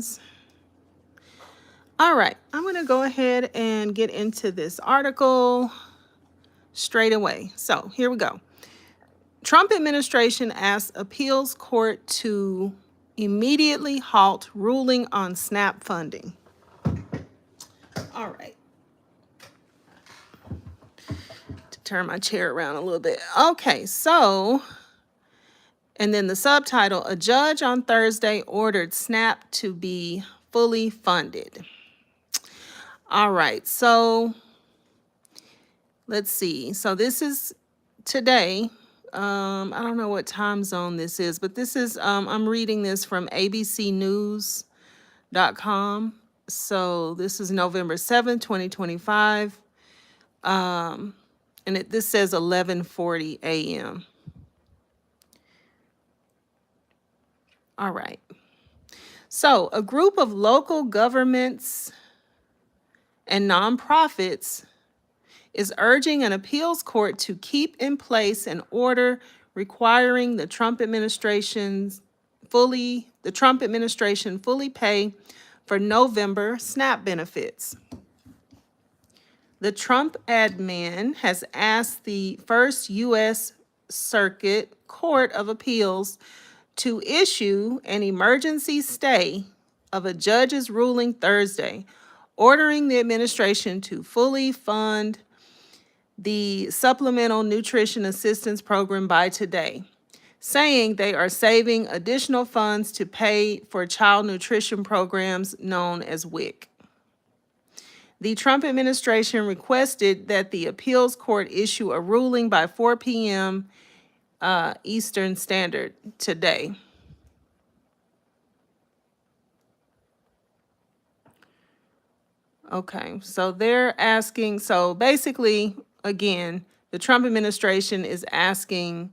funds. All right, I'm going to go ahead and get into this article straight away. So here we go. Trump administration asks appeals court to immediately halt ruling on SNAP funding. All right. To turn my chair around a little bit. Okay, so, and then the subtitle, a judge on Thursday ordered SNAP to be fully funded. All right, so let's see. So this is today. I don't know what time zone this is, but this is, I'm reading this from abcnews.com. So this is November 7th, 2025. And this says 11:40 a.m. All right. So a group of local governments and nonprofits is urging an appeals court to keep in place an order requiring the Trump administration fully pay for November SNAP benefits. The Trump admin has asked the First U.S. Circuit Court of Appeals to issue an emergency stay of a judge's ruling Thursday, ordering the administration to fully fund the Supplemental Nutrition Assistance Program by today, saying they are saving additional funds to pay for child nutrition programs known as WIC. The Trump administration requested that the appeals court issue a ruling by 4 p.m. Eastern Standard today. Okay, so they're asking, so basically, again, the Trump administration is asking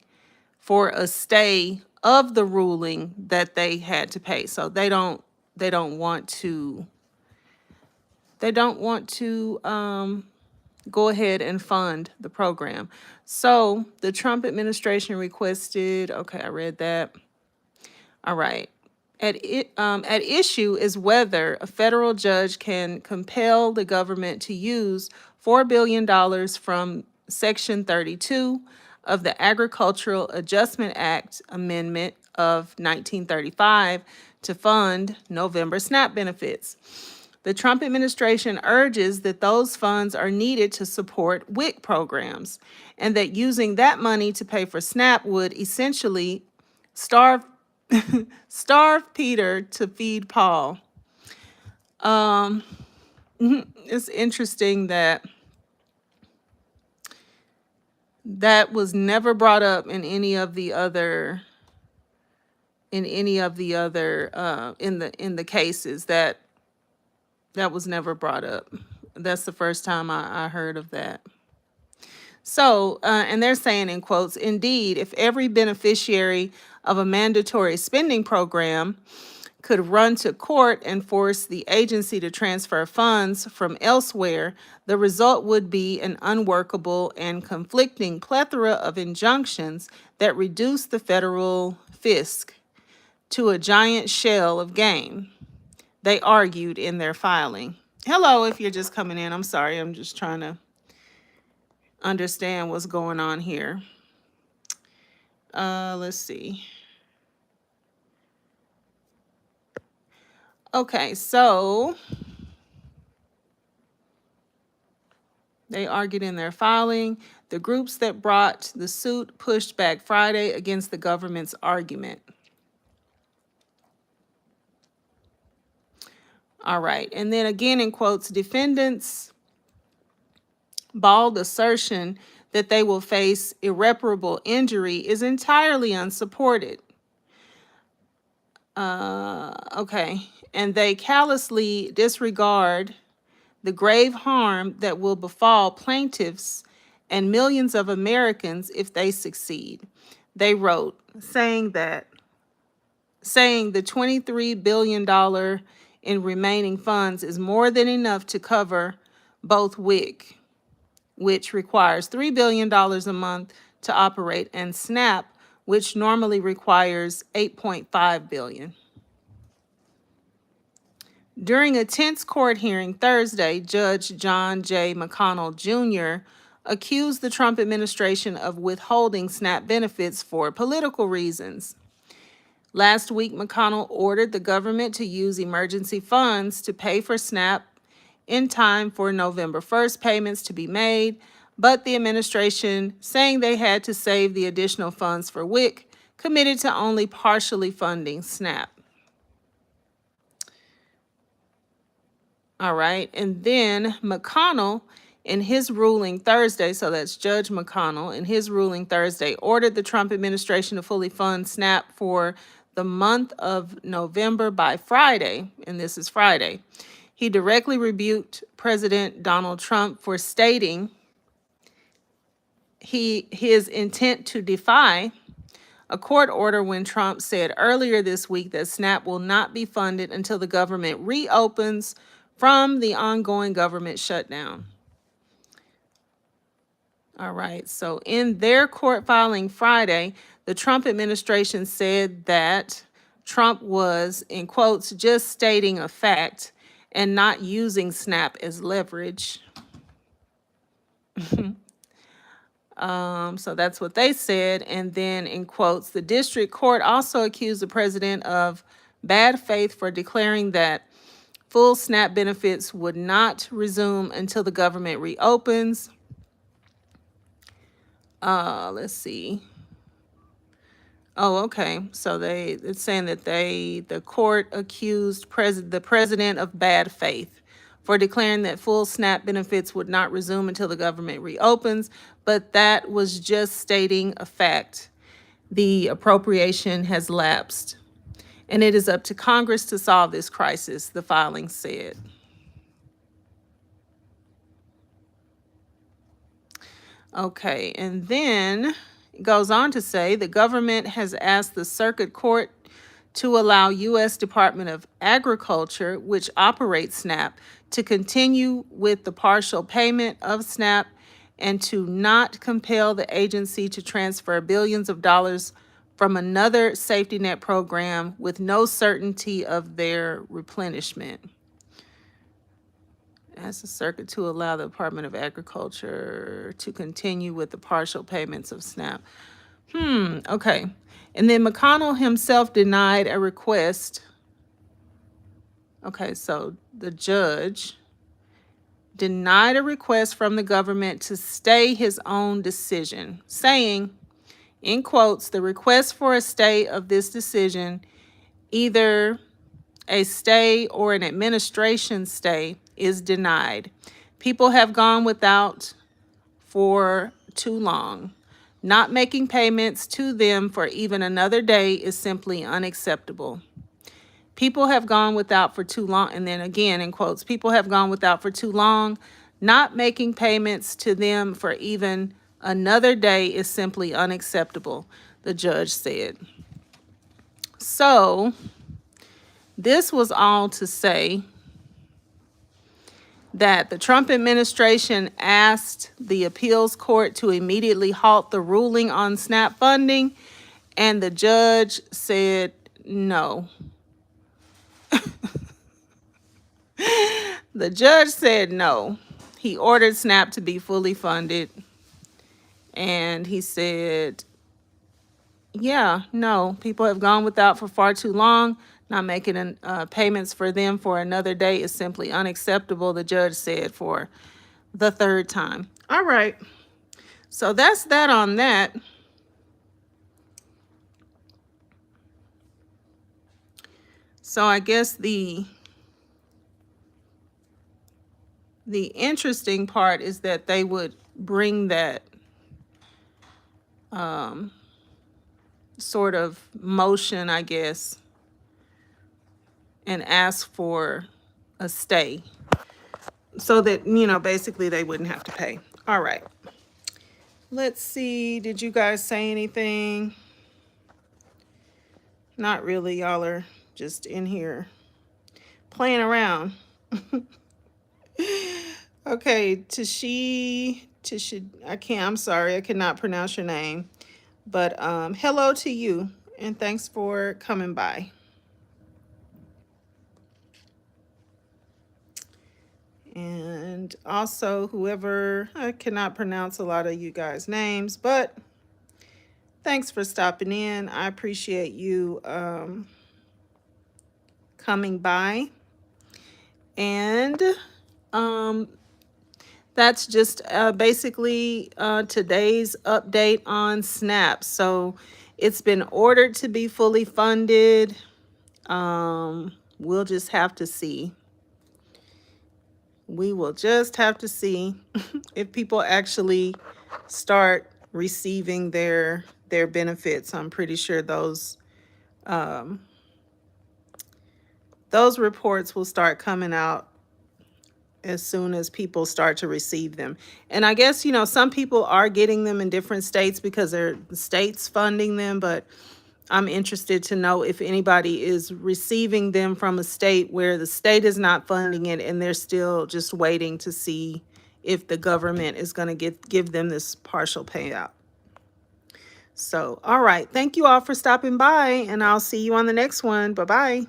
for a stay of the ruling that they had to pay. So they don't want to go ahead and fund the program. So the Trump administration requested, okay, I read that. All right. At issue is whether a federal judge can compel the government to use $4 billion from Section 32 of the Agricultural Adjustment Act Amendment of 1935 to fund November SNAP benefits. The Trump administration urges that those funds are needed to support WIC programs, and that using that money to pay for SNAP would essentially starve Peter to feed Paul. It's interesting that was never brought up in any of the other in the cases. That was never brought up. That's the first time I heard of that. So, and they're saying in quotes, indeed, if every beneficiary of a mandatory spending program could run to court and force the agency to transfer funds from elsewhere, the result would be an unworkable and conflicting plethora of injunctions that reduce the federal fisc to a giant shell of game, they argued in their filing. Hello, if you're just coming in, I'm sorry, I'm just trying to understand what's going on here. Let's see. Okay, so they argued in their filing. The groups that brought the suit pushed back Friday against the government's argument. All right, and then again in quotes, defendants' bald assertion that they will face irreparable injury is entirely unsupported. Okay, and they callously disregard the grave harm that will befall plaintiffs and millions of Americans if they succeed. They wrote, saying the $23 billion in remaining funds is more than enough to cover both WIC, which requires $3 billion a month to operate, and SNAP, which normally requires $8.5 billion. During a tense court hearing Thursday, Judge John J. McConnell Jr. accused the Trump administration of withholding SNAP benefits for political reasons. Last week, McConnell ordered the government to use emergency funds to pay for SNAP in time for November 1st payments to be made, but the administration, saying they had to save the additional funds for WIC, committed to only partially funding SNAP. All right, and then McConnell, in his ruling Thursday, so that's Judge McConnell, in his ruling Thursday, ordered the Trump administration to fully fund SNAP for the month of November by Friday, and this is Friday. He directly rebuked President Donald Trump for stating his intent to defy a court order when Trump said earlier this week that SNAP will not be funded until the government reopens from the ongoing government shutdown. All right, so in their court filing Friday, the Trump administration said that Trump was, in quotes, just stating a fact and not using SNAP as leverage. So that's what they said. And then, in quotes, the district court also accused the president of bad faith for declaring that full SNAP benefits would not resume until the government reopens. Let's see. Oh, okay. So it's saying that the court accused the president of bad faith for declaring that full SNAP benefits would not resume until the government reopens, but that was just stating a fact. The appropriation has lapsed, and it is up to Congress to solve this crisis, the filing said. Okay, and then it goes on to say the government has asked the circuit court to allow U.S. Department of Agriculture, which operates SNAP, to continue with the partial payment of SNAP and to not compel the agency to transfer billions of dollars from another safety net program with no certainty of their replenishment. Ask the circuit to allow the Department of Agriculture to continue with the partial payments of SNAP. Okay. And then McConnell himself denied a request. Okay, so the judge denied a request from the government to stay his own decision, saying, in quotes, the request for a stay of this decision, either a stay or an administration stay, is denied. People have gone without for too long. Not making payments to them for even another day is simply unacceptable. People have gone without for too long, and then again in quotes, people have gone without for too long. Not making payments to them for even another day is simply unacceptable, the judge said. So, this was all to say that the Trump administration asked the appeals court to immediately halt the ruling on SNAP funding, and the judge said no. The judge said no. He ordered SNAP to be fully funded, and he said, yeah, no, people have gone without for far too long. Not making payments for them for another day is simply unacceptable, the judge said for the third time. All right. So that's that on that. So I guess the interesting part is that they would bring that sort of motion, I guess, and ask for a stay so that, basically they wouldn't have to pay. All right. Let's see. Did you guys say anything? Not really. Y'all are just in here playing around. Okay, Tashi, I'm sorry, I cannot pronounce your name. But hello to you, and thanks for coming by. And also whoever, I cannot pronounce a lot of you guys' names, but thanks for stopping in. I appreciate you coming by. And that's just basically today's update on SNAP. So it's been ordered to be fully funded. We'll just have to see. We will just have to see if people actually start receiving their benefits. I'm pretty sure those reports will start coming out as soon as people start to receive them. And I guess, some people are getting them in different states because they're states funding them, but I'm interested to know if anybody is receiving them from a state where the state is not funding it and they're still just waiting to see if the government is going to give them this partial payout. So, all right. Thank you all for stopping by, and I'll see you on the next one. Bye-bye.